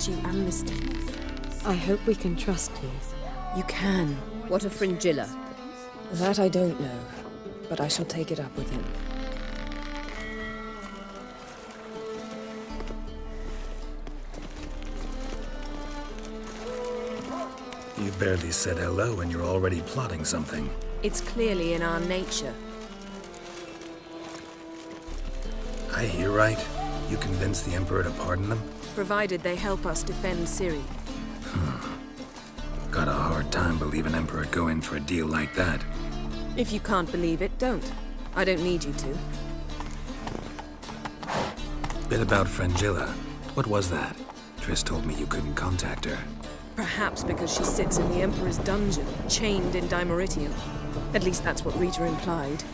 You and Mr. I hope we can trust you. You can. What of Fringilla? That I don't know, but I shall take it up with him. You barely said hello and you're already plotting something. It's clearly in our nature. I hear right. You convinced the Emperor to pardon them? Provided they help us defend Ciri. Got a hard time believing Emperor would go in for a deal like that. If you can't believe it, don't. I don't need you to. Bit about Fringilla. What was that? Triss told me you couldn't contact her. Perhaps because she sits in the Emperor's dungeon, chained in Dimeritium. At least that's what Rita implied.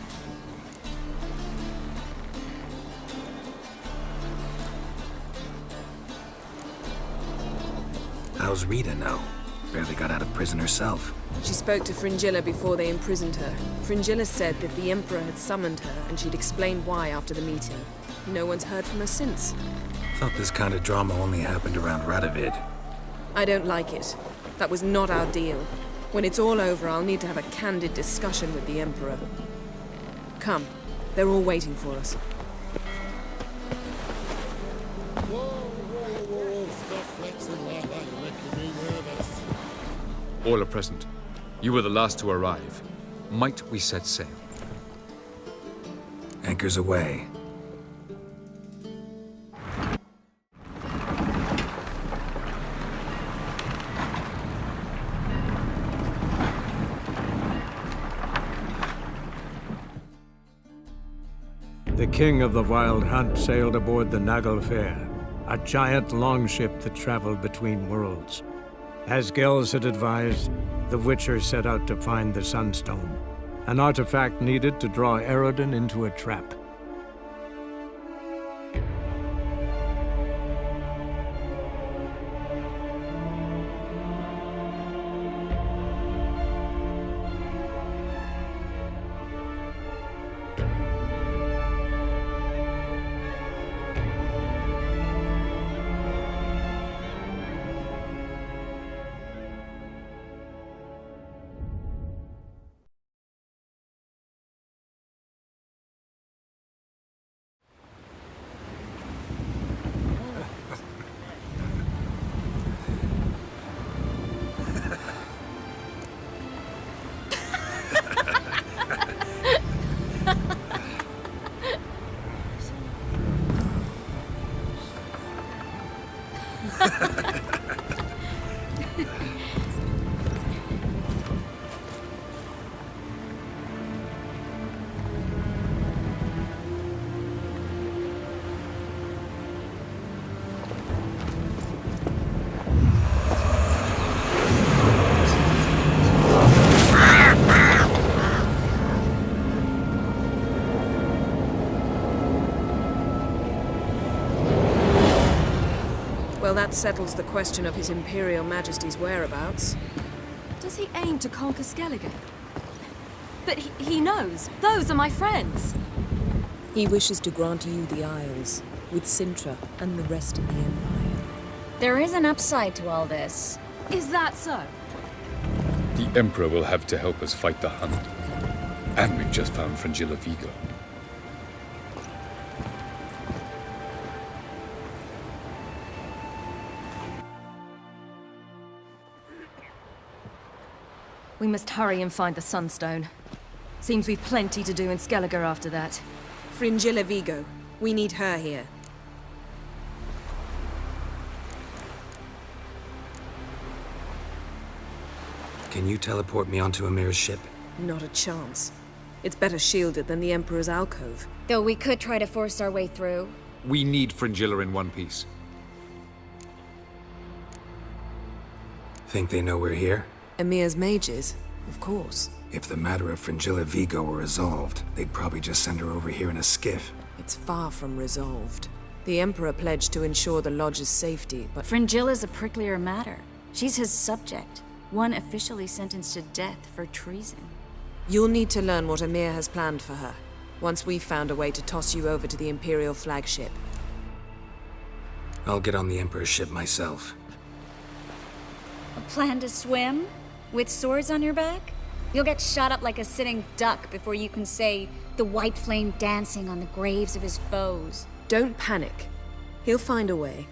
How's Rita know? Barely got out of prison herself. She spoke to Fringilla before they imprisoned her. Fringilla said that the Emperor had summoned her, and she'd explained why after the meeting. No one's heard from her since. Thought this kind of drama only happened around Radovid. I don't like it. That was not our deal. When it's all over, I'll need to have a candid discussion with the Emperor. Come. They're all waiting for us. Stop flexing like that, you're making me nervous. All are present. You were the last to arrive. Might we set sail? Anchors away. The king of the Wild Hunt sailed aboard the Naglfar, a giant longship that traveled between worlds. As Gels had advised, the Witcher set out to find the Sunstone, an artifact needed to draw Eredin into a trap. Well, that settles the question of His Imperial Majesty's whereabouts. Does he aim to conquer Skellige? But he knows. Those are my friends. He wishes to grant you the Isles, with Cintra and the rest of the Empire. There is an upside to all this. Is that so? The Emperor will have to help us fight the Hunt. And we've just found Fringilla Vigo. We must hurry and find the Sunstone. Seems we've plenty to do in Skellige after that. Fringilla Vigo. We need her here. Can you teleport me onto Amir's ship? Not a chance. It's better shielded than the Emperor's alcove. Though we could try to force our way through. We need Fringilla in one piece. Think they know we're here? Emir's mages, of course. If the matter of Fringilla Vigo were resolved, they'd probably just send her over here in a skiff. It's far from resolved. The Emperor pledged to ensure the Lodge's safety, but Fringilla's a pricklier matter. She's his subject, one officially sentenced to death for treason. you'll need to learn what Emir has planned for her, once we've found a way to toss you over to the Imperial flagship. I'll get on the Emperor's ship myself. A plan to swim? With swords on your back? You'll get shot up like a sitting duck before you can say the white flame dancing on the graves of his foes. Don't panic. He'll find a way.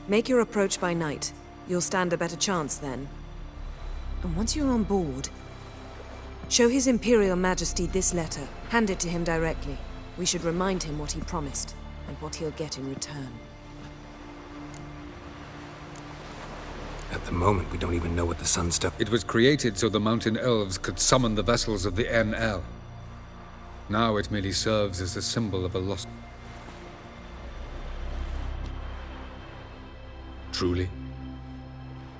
Make your approach by night. You'll stand a better chance then. And once you're on board, show His Imperial Majesty this letter. Hand it to him directly. We should remind him what he promised, and what he'll get in return. At the moment, we don't even know what the Sunstone... It was created so the mountain elves could summon the vessels of the NL. Now it merely serves as a symbol of a lost... Truly?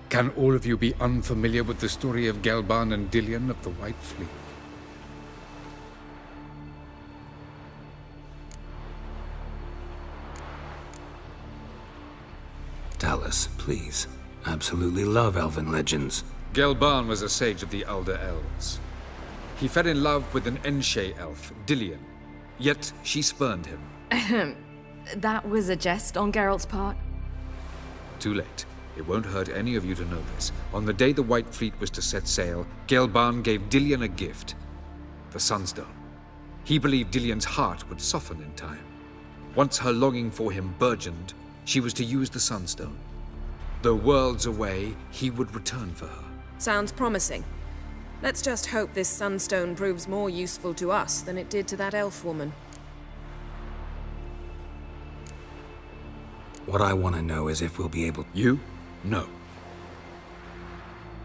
Can all of you be unfamiliar with the story of Gelban and Dillion of the White Fleet? Tell us, please. Absolutely love elven legends. Gelban was a sage of the Elder Elves. He fell in love with an Enshe elf, Dillion. Yet she spurned him. That was a jest on Geralt's part. Too late. It won't hurt any of you to know this. On the day the White Fleet was to set sail, Gelban gave Dillion a gift. The Sunstone. He believed Dillion's heart would soften in time. Once her longing for him burgeoned, she was to use the Sunstone. Though worlds away, he would return for her. Sounds promising. Let's just hope this Sunstone proves more useful to us than it did to that elf woman. What I want to know is if we'll be able... You? No.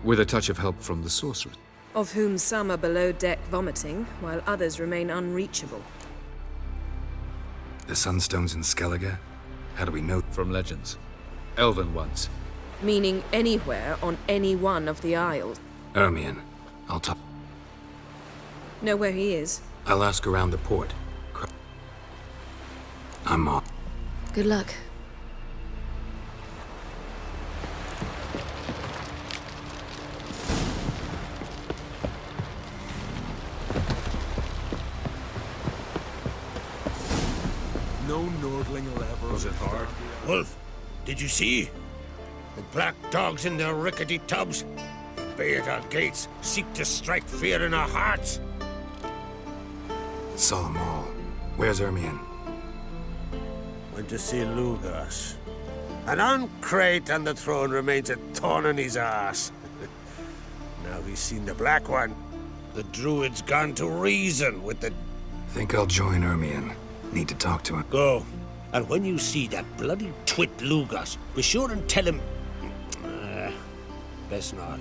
With a touch of help from the sorceress. Of whom some are below deck vomiting, while others remain unreachable. The Sunstone's in Skellige? How do we know? From legends. Elven ones. Meaning anywhere on any one of the Isles. Ermion. I'll talk... Know where he is? I'll ask around the port. I'm off. Good luck. No Nordling will ever... Was it hard? Wolf, did you see? The black dogs in their rickety tubs. Bay at our gates, seek to strike fear in our hearts. Saw them all. Where's Ermion? Went to see Lugas. And on Crate on the throne remains a thorn in his ass. Now he's seen the Black One. The Druid's gone to reason with the... Think I'll join Ermion. Need to talk to him. Go. And when you see that bloody twit Lugas, be sure and tell him... best not.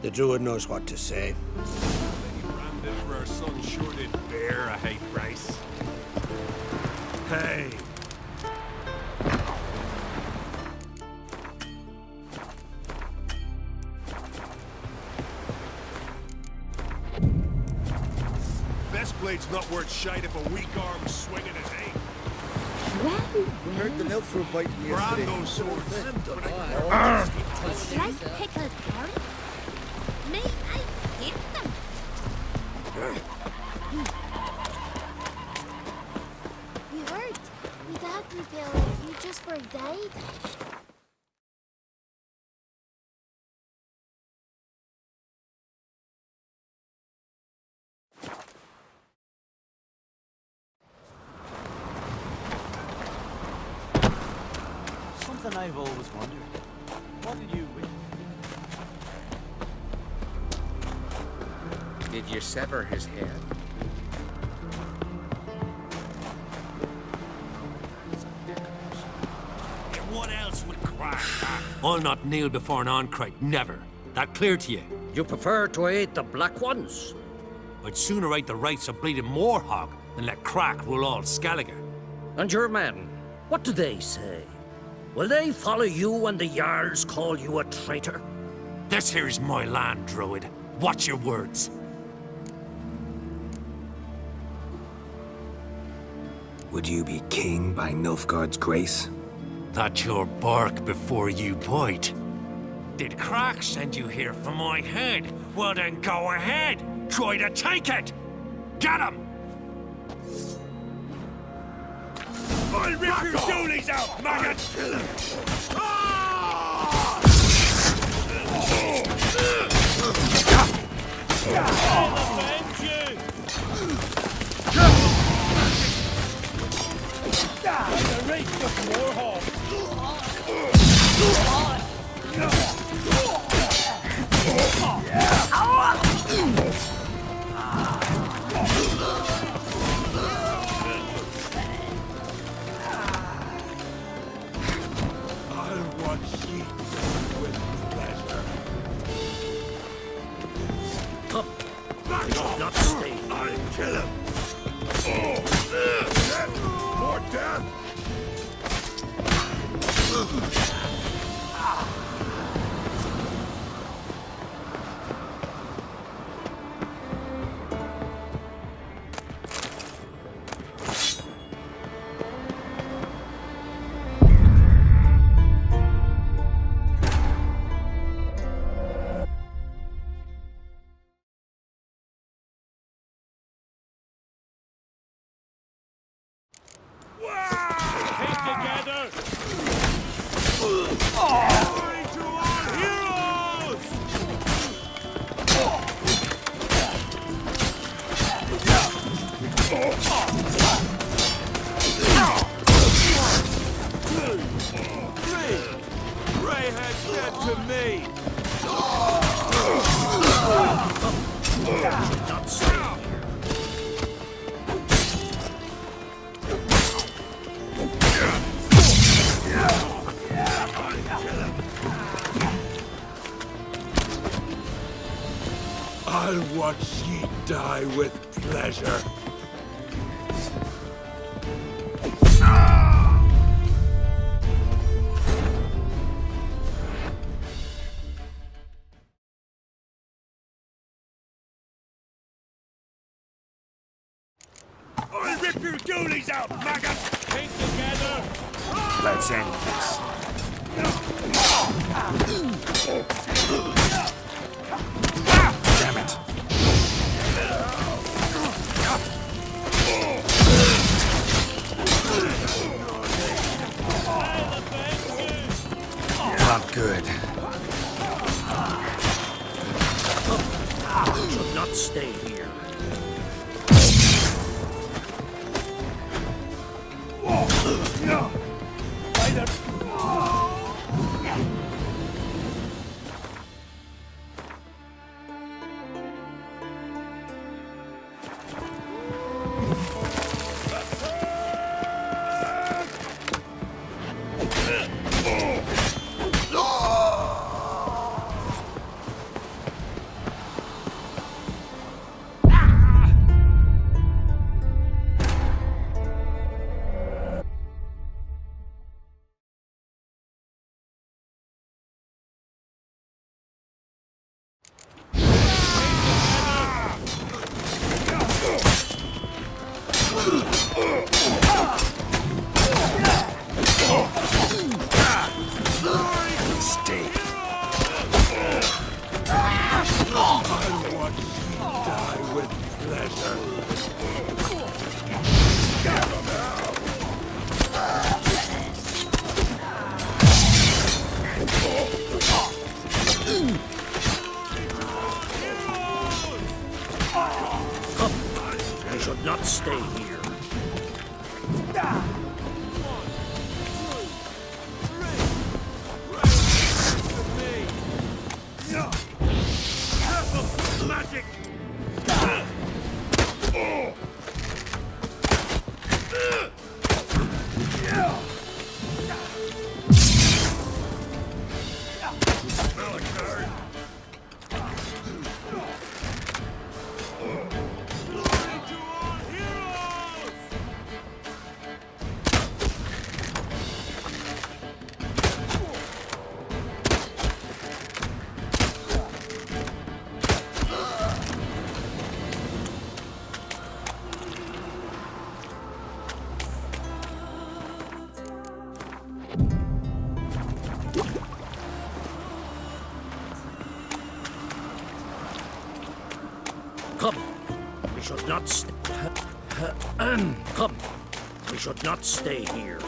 The Druid knows what to say. Lady Brandon for her son sure did bear a hate price. Hey. Best blade's not worth shite if a weak arm's swinging his aim. Heard the milk for biting yesterday. Brand those swords. Like pickled carrot? May I hit them? You heard? We got me, Billy. You just for died. Something I've always wondered. What did you... Did you sever his head? And what else would crack? I'll not kneel before an Oncrite, never. That clear to you? You prefer to aid the Black Ones? I'd sooner right the rights of bleeding Moorhog than let Crack rule all Skellige. And your men, what do they say? Will they follow you when the Jarls call you a traitor? This here's my land, Druid. Watch your words. Would you be king by Nilfgaard's grace? That's your bark before you bite. Did Crack send you here for my head? Well then go ahead. Try to take it. Get him! I'll rip your doolies out, maggot! Kill him! I'll watch ye with pleasure. Come. Back off! Not stay. I'll kill him! More death! I'll watch ye die with pleasure. I'll rip your doolies out, maggot! Take together! Let's end this. Damn it. Not good. You should not stay here. You should not stay here. Magic! Come. We should not stay. Come. We should not stay here.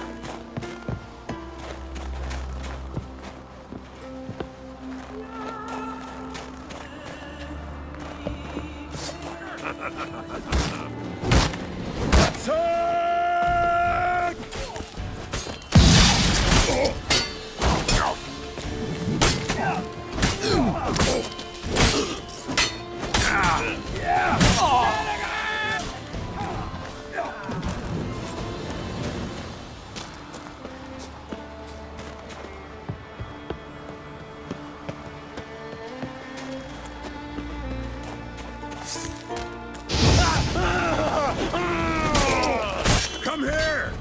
Come here!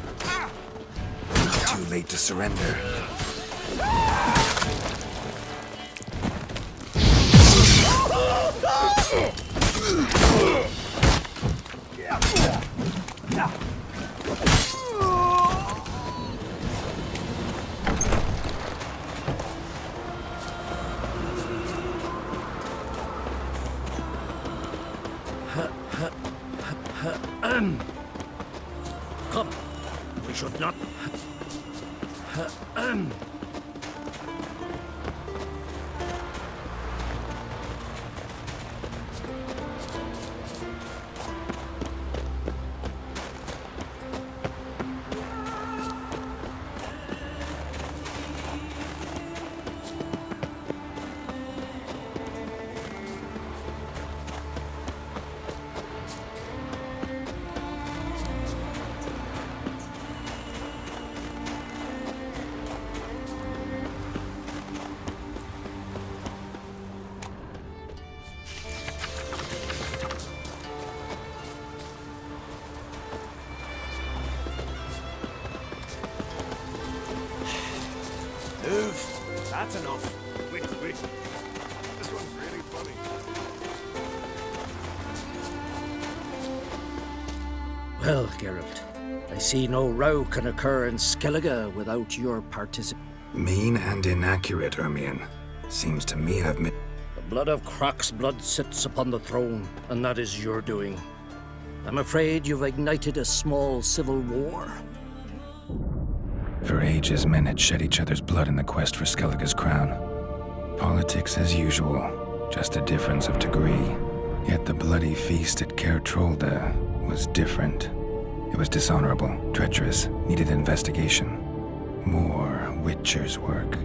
Too late to surrender. Come. We should not. Move. That's enough. Wait. This one's really funny. Well, Geralt, I see no row can occur in Skellige without your participation. Mean and inaccurate, Ermion. Seems to me I've made... The blood of Croc's blood sits upon the throne, and that is your doing. I'm afraid you've ignited a small civil war. For ages, men had shed each other's blood in the quest for Skellige's crown. Politics as usual, just a difference of degree. Yet the bloody feast at Caer Trolda was different. It was dishonorable, treacherous, needed investigation. More Witcher's work.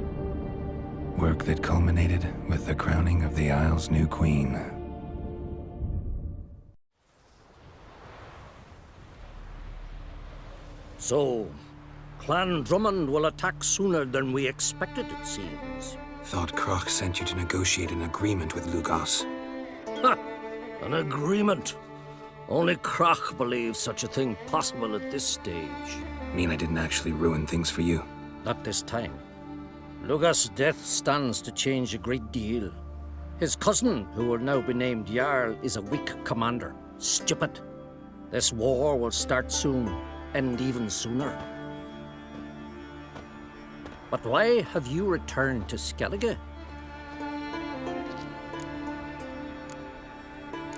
Work that culminated with the crowning of the Isle's new queen. So, Clan Drummond will attack sooner than we expected, it seems. Thought Croc sent you to negotiate an agreement with Lugos. Ha! An agreement. Only Croc believes such a thing possible at this stage. Mean I didn't actually ruin things for you? Not this time. Lugos' death stands to change a great deal. His cousin, who will now be named Jarl, is a weak commander. Stupid. This war will start soon, end even sooner. But why have you returned to Skellige?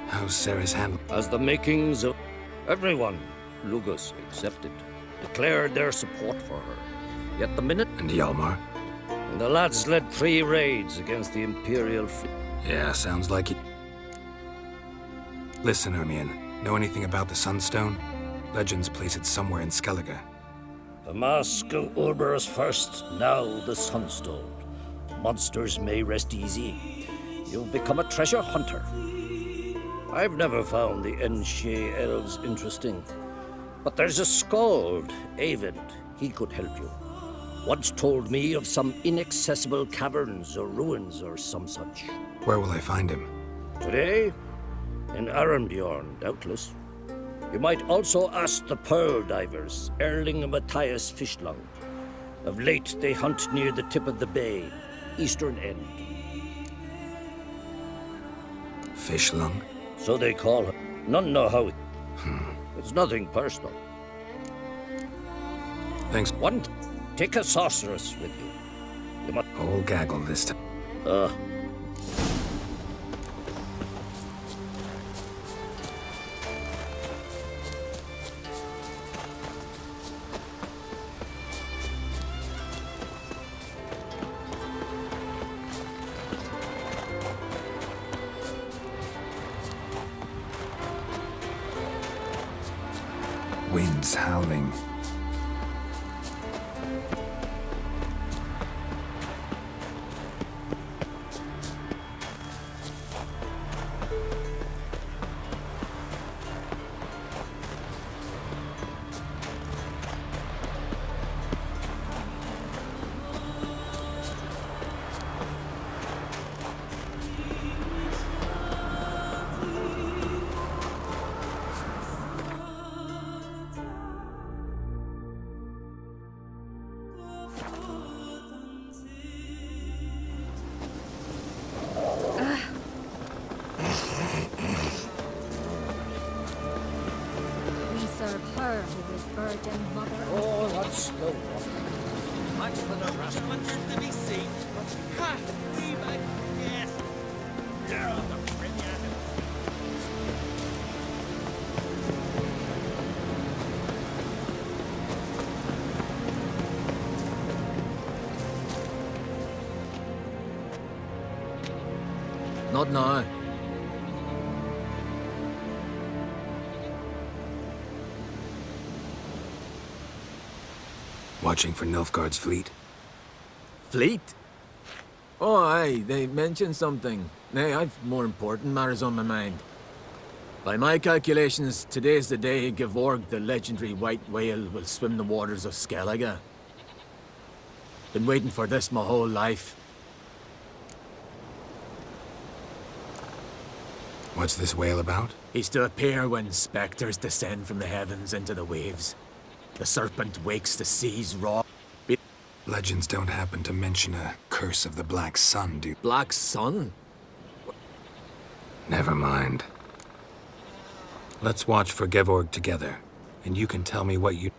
How's Sarah's hand? As the makings of everyone, Lugos accepted, declared their support for her. Yet the minute... And Hjalmar? The lads led 3 raids against the Imperial fleet. Yeah, sounds like it. Listen, Ermion. Know anything about the Sunstone? Legends place it somewhere in Skellige. The mask of Urberus first, now the Sunstone. Monsters may rest easy. You've become a treasure hunter. I've never found the Enshe elves interesting. But there's a skald, Avid. He could help you. Once told me of some inaccessible caverns or ruins or some such. Where will I find him? Today? In Arenbjorn, doubtless. You might also ask the Pearl Divers, Erling and Matthias Fishlung. Of late, they hunt near the tip of the bay, eastern end. Fishlung? So they call him. None know how. It's nothing personal. Thanks. One, take a sorceress with you. You must... Whole gaggle this time. winds howling. Her who is virgin mother. Oh, that's the one. Much for the rustling to be seen. Ha! We might, yes. Yeah, the brilliant. Not now. Watching for Nilfgaard's fleet? Fleet? Oh, aye, they mentioned something. Nay, I've more important matters on my mind. By my calculations, today's the day Gevorg, the legendary white whale, will swim the waters of Skellige. Been waiting for this my whole life. What's this whale about? He's to appear when specters descend from the heavens into the waves. The serpent wakes the seas raw. Legends don't happen to mention a curse of the Black Sun, do? Black Sun? Never mind. Let's watch for Gevorg together, and you can tell me what you...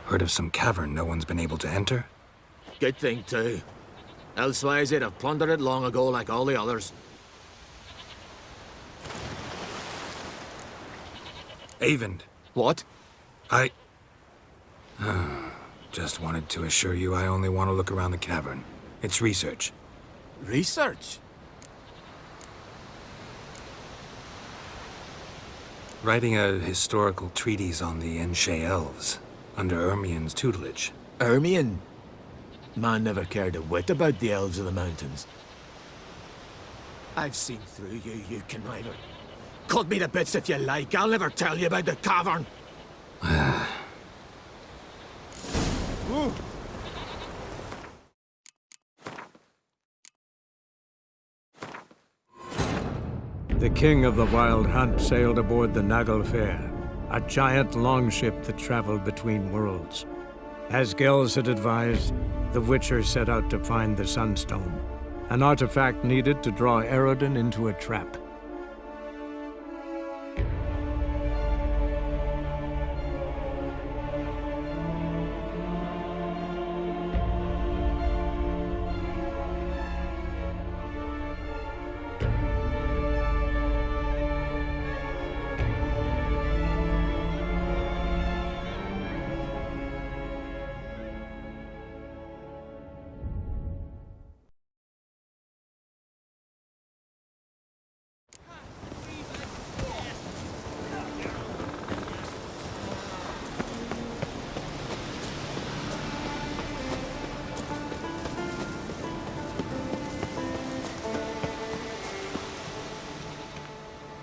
Heard of some cavern no one's been able to enter? Good thing, too. Elsewise, they'd have plundered it long ago like all the others. Eyvind. What? I... Just wanted to assure you I only want to look around the cavern. It's research. Research? Writing a historical treatise on the Enshe elves, under Ermien's tutelage. Ermien? Man never cared a whit about the elves of the mountains. I've seen through you, you conniver. Cut me to bits if you like, I'll never tell you about the cavern! The king of the Wild Hunt sailed aboard the Naglfar, a giant longship that traveled between worlds. As Gels had advised, the Witcher set out to find the Sunstone, an artifact needed to draw Eredin into a trap.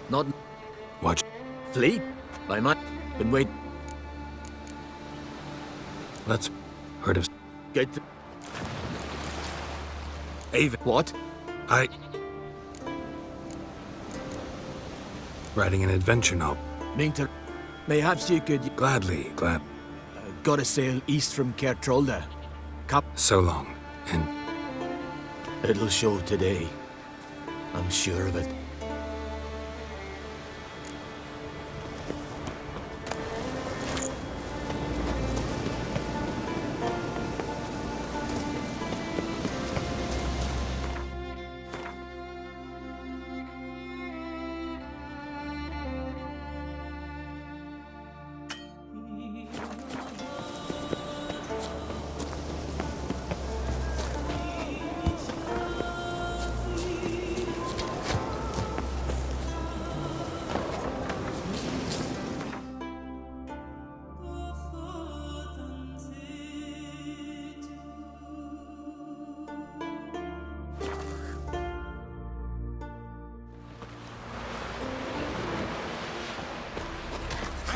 Not... Watch. Fleet? By my... Been wait... Let's... Heard of... Get... Eyvind. What? I... Writing an adventure novel. Mean to... Mayhaps you could... Gladly, glad. Gotta sail east from Kertrolda. So long, and... It'll show today. I'm sure of it.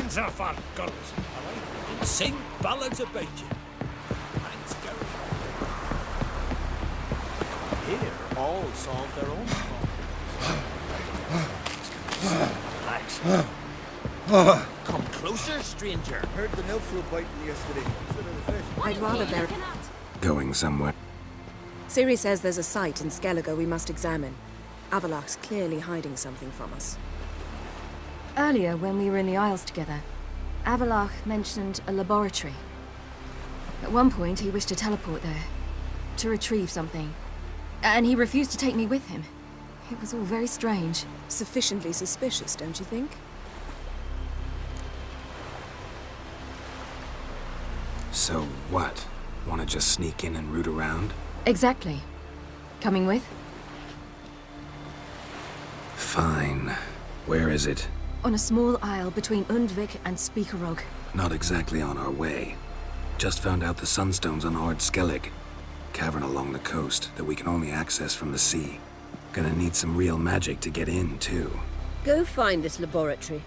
Hands off our girls, alright? And sing ballads about you. Thanks, Gary. Here, all solve their own problems. Relax. Come closer, stranger. Heard the nilf were biting yesterday. I'd rather bury... Going somewhere. Ciri says there's a site in Skellige we must examine. Avalach's clearly hiding something from us. Earlier, when we were in the Isles together, Avalach mentioned a laboratory. At one point, he wished to teleport there, to retrieve something. And he refused to take me with him. It was all very strange. Sufficiently suspicious, don't you think? So what? Want to just sneak in and root around? Exactly. Coming with? Fine. Where is it? On a small isle between Undvik and Speakerog. Not exactly on our way. Just found out the Sunstone's on Ard Skellig. Cavern along the coast that we can only access from the sea. Gonna need some real magic to get in, too. Go find this laboratory.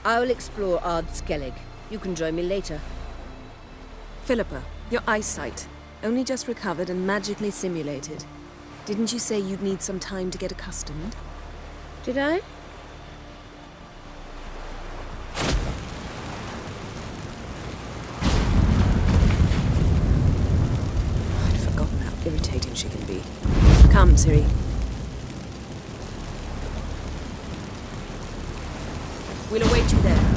I will explore Ard Skellig. You can join me later. Philippa, your eyesight. Only just recovered and magically simulated. Didn't you say you'd need some time to get accustomed? Did I? I'd forgotten how irritating she can be. Come, Ciri. We'll await you there.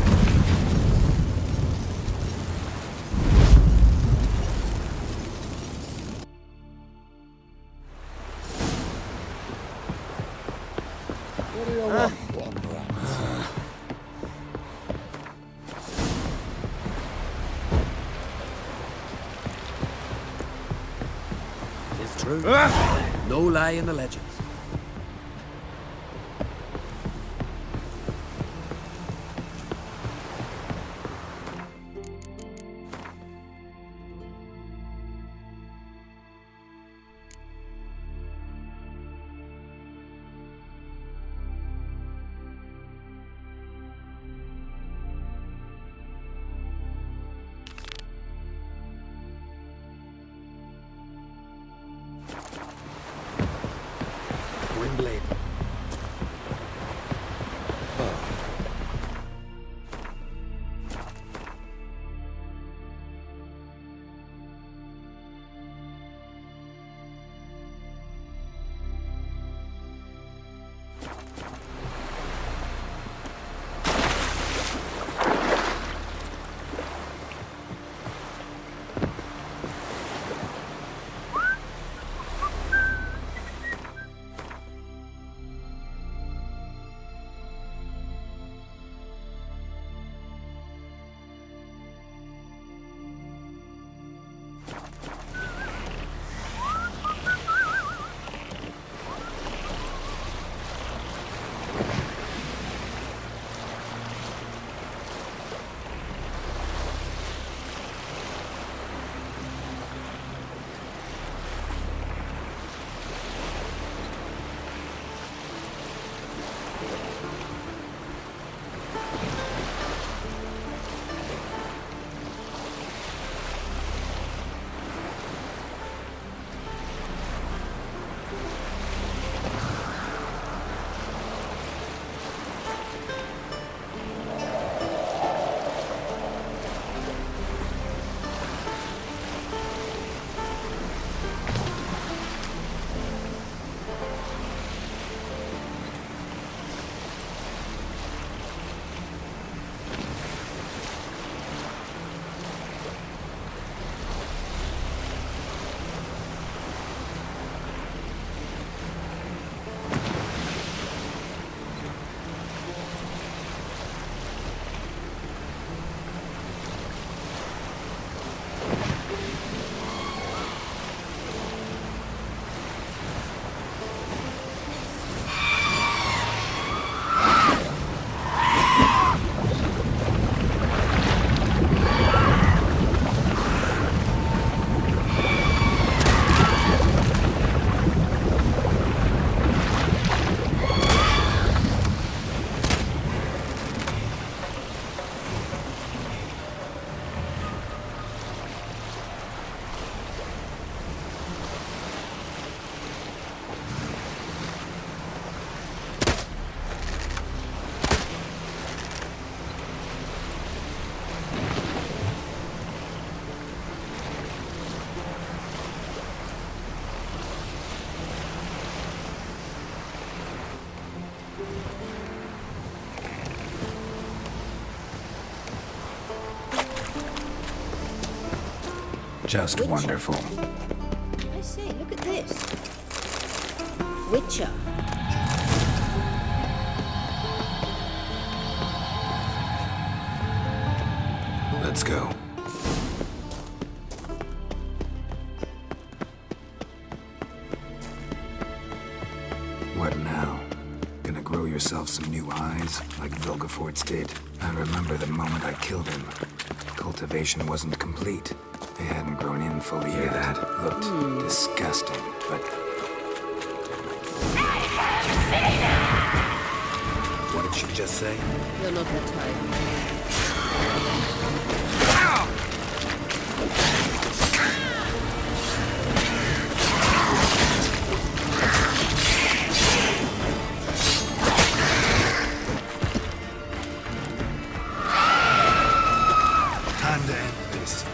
It's true. No lie in the legends. Just wonderful. I say, look at this. Witcher. Let's go. What now? Gonna grow yourself some new eyes, like Vilgefortz did? I remember the moment I killed him. Cultivation wasn't complete. They hadn't grown in fully yet. That looked disgusting, but... What did she just say? You're not that type. Time to end this.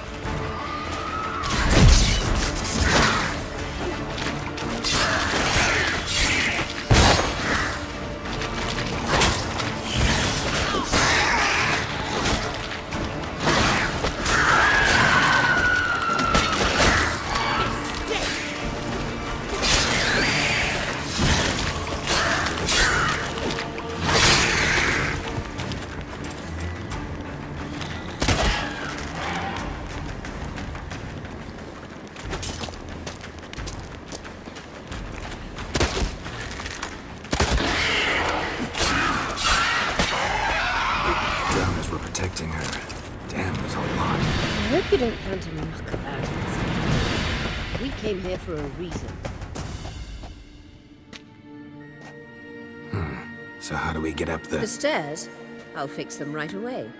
Protecting her. Damn, there's a lot. I hope you don't plan to muck about it. We came here for a reason. So how do we get up The stairs? I'll fix them right away.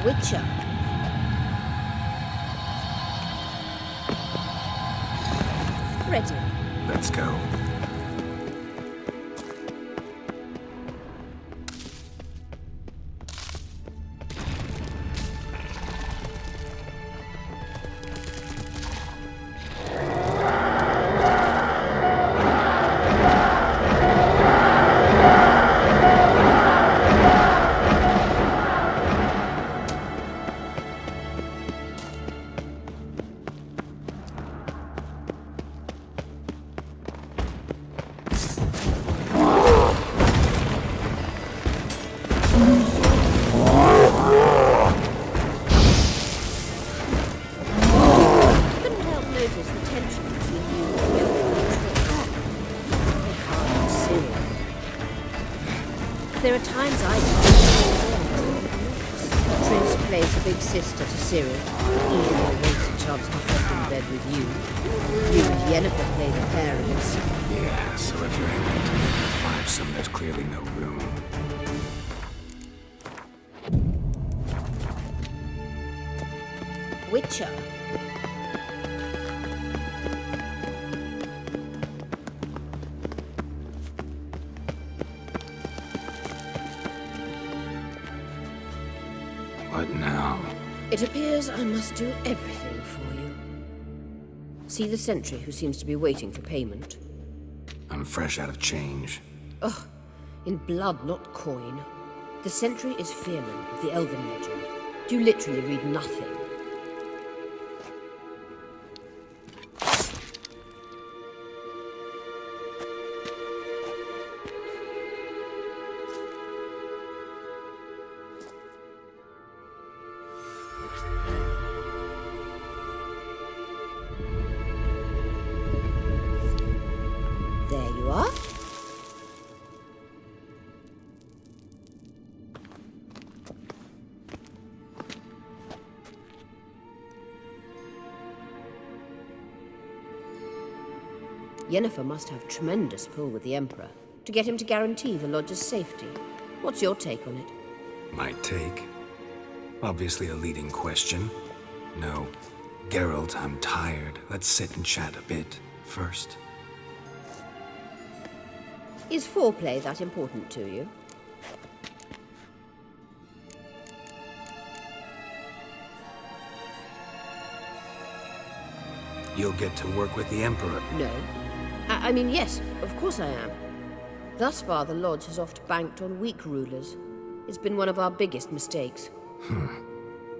Witcher. Ready. Let's go. There are times I Triss plays the big sister to Ciri. Easily waits a chance to hop in bed with you. You and Yennefer play the parents. Yeah, so if you're aiming to make her five-some, there's clearly no room. Witcher. What now? It appears I must do everything for you. See the sentry who seems to be waiting for payment? I'm fresh out of change. Ugh, in blood, not coin. The sentry is Fearman of the Elven legend. You literally read nothing. There you are. Yennefer must have tremendous pull with the Emperor to get him to guarantee the Lodge's safety. What's your take on it? My take? Obviously a leading question. No. Geralt, I'm tired. Let's sit and chat a bit first. Is foreplay that important to you? You'll get to work with the Emperor. No. I mean, yes, of course I am. Thus far, the Lodge has oft banked on weak rulers. It's been one of our biggest mistakes.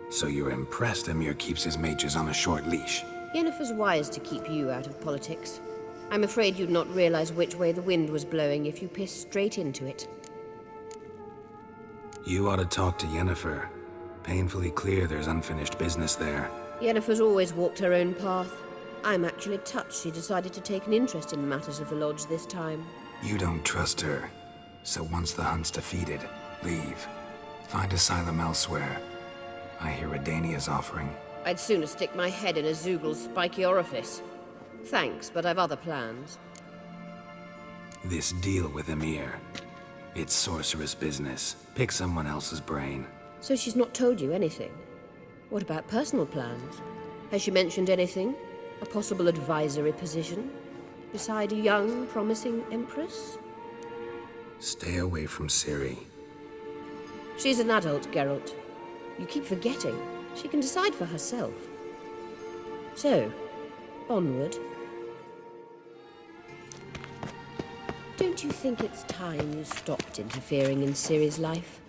So you're impressed Emir keeps his mages on a short leash? Yennefer's wise to keep you out of politics. I'm afraid you'd not realize which way the wind was blowing if you pissed straight into it. You ought to talk to Yennefer. Painfully clear there's unfinished business there. Yennefer's always walked her own path. I'm actually touched she decided to take an interest in matters of the Lodge this time. You don't trust her. So once the hunt's defeated, leave. Find asylum elsewhere. I hear Redania's offering. I'd sooner stick my head in a Zoogl's spiky orifice. Thanks, but I've other plans. This deal with Emir. It's sorceress business. Pick someone else's brain. So she's not told you anything? What about personal plans? Has she mentioned anything? A possible advisory position? Beside a young, promising empress? Stay away from Ciri. She's an adult, Geralt. You keep forgetting. She can decide for herself. So, onward. Don't you think it's time you stopped interfering in Ciri's life?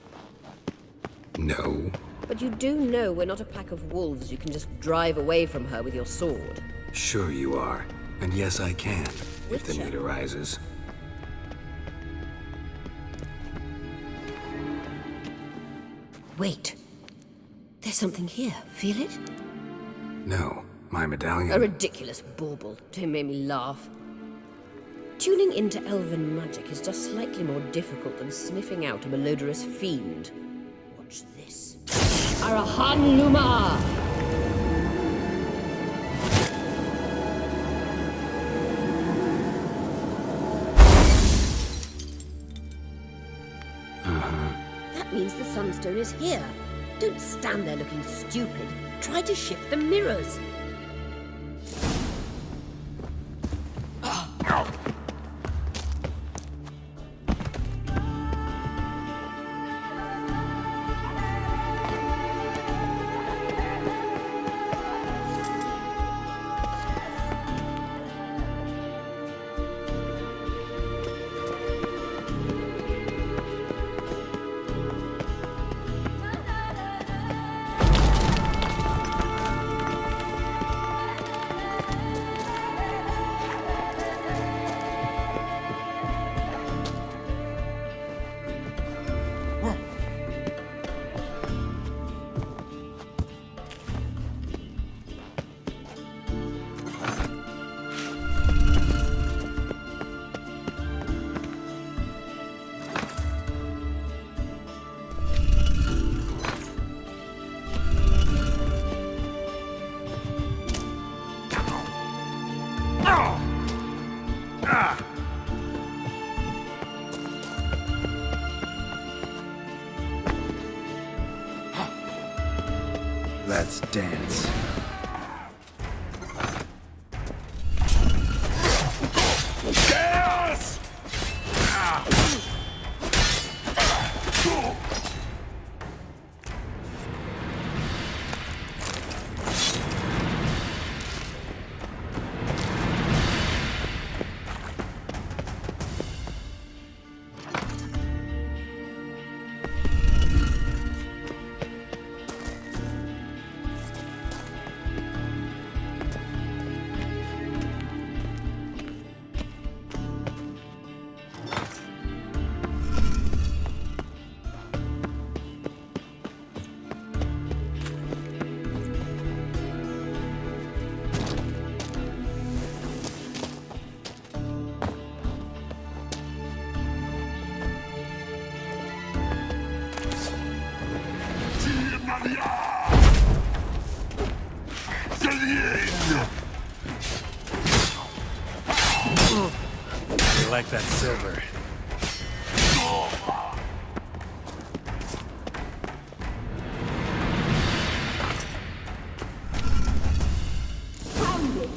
No. But you do know we're not a pack of wolves you can just drive away from her with your sword. Sure you are. And yes, I can, if the need arises. Wait. There's something here. Feel it? No, my medallion. A ridiculous bauble. Don't make me laugh. Tuning into elven magic is just slightly more difficult than sniffing out a malodorous fiend. Watch this. Arahan Luma! That means the Sunstone is here. Don't stand there looking stupid. Try to shift the mirrors. Let's dance. Chaos! You like that silver? Found it!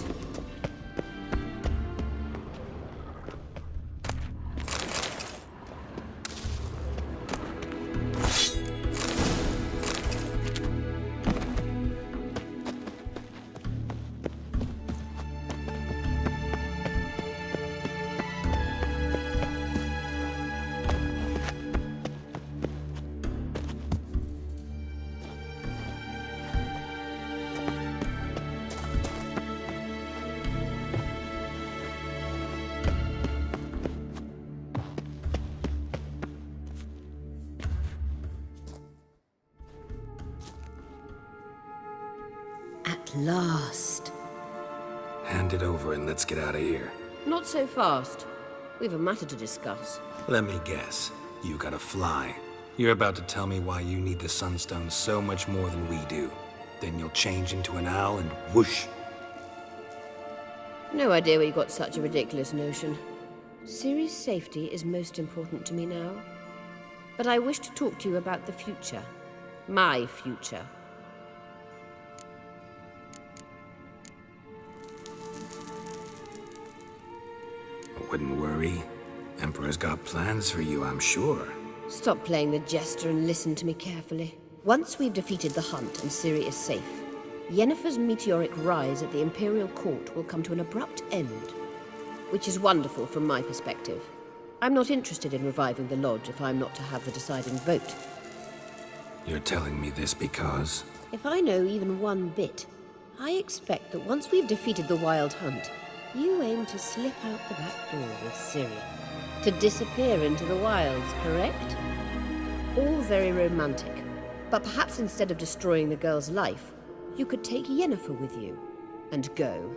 last. Hand it over and let's get out of here. Not so fast. We've a matter to discuss. Let me guess. You gotta fly. You're about to tell me why you need the Sunstone so much more than we do. Then you'll change into an owl and whoosh. No idea where you got such a ridiculous notion. Ciri's safety is most important to me now. But I wish to talk to you about the future. My future. Wouldn't worry. Emperor's got plans for you, I'm sure. Stop playing the jester and listen to me carefully. Once we've defeated the hunt and Ciri is safe, Yennefer's meteoric rise at the Imperial Court will come to an abrupt end. Which is wonderful from my perspective. I'm not interested in reviving the Lodge if I'm not to have the deciding vote. You're telling me this because... If I know even one bit, I expect that once we've defeated the Wild Hunt, you aim to slip out the back door with Ciri. To disappear into the wilds, correct? All very romantic. But perhaps instead of destroying the girl's life, you could take Yennefer with you and go.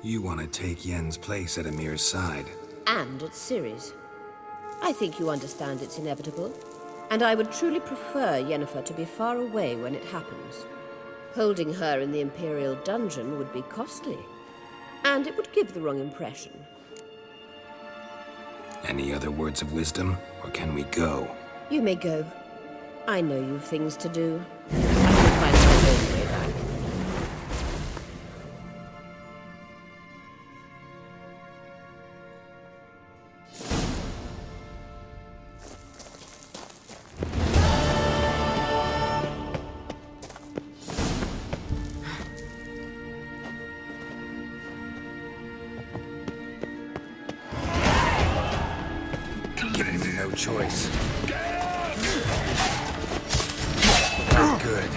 You want to take Yen's place at Amir's side. And at Ciri's. I think you understand it's inevitable. And I would truly prefer Yennefer to be far away when it happens. Holding her in the Imperial dungeon would be costly. And it would give the wrong impression. Any other words of wisdom, or can we go? You may go. I know you've things to do. I can find my own way back. Giving me no choice. Not good.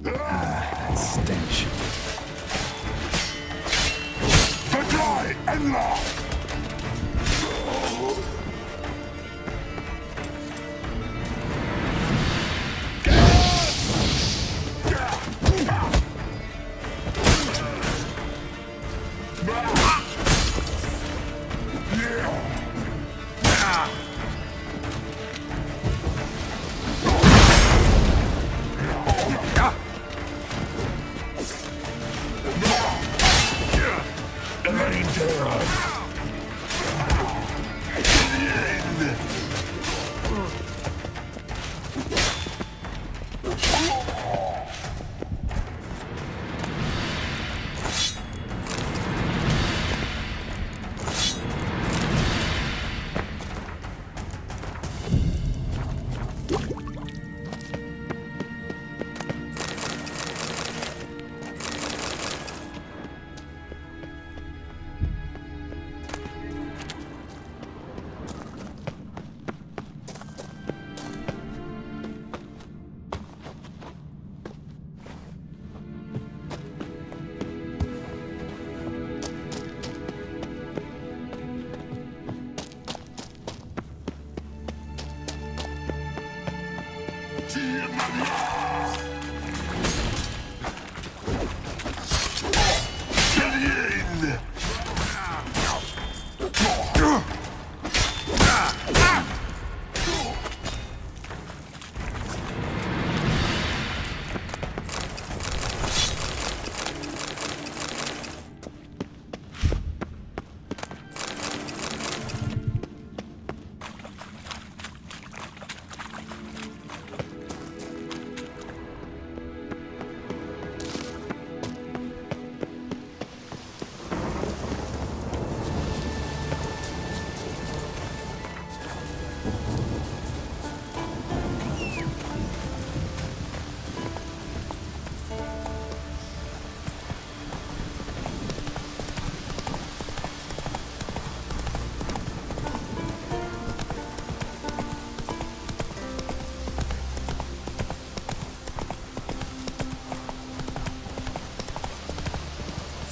That stench. Fadai Allah!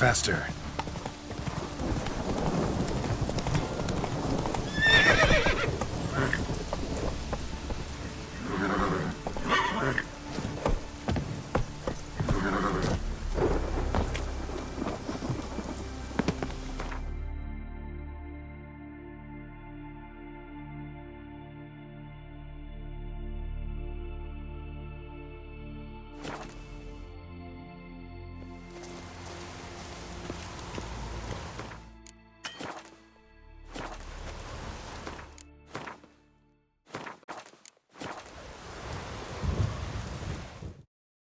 faster.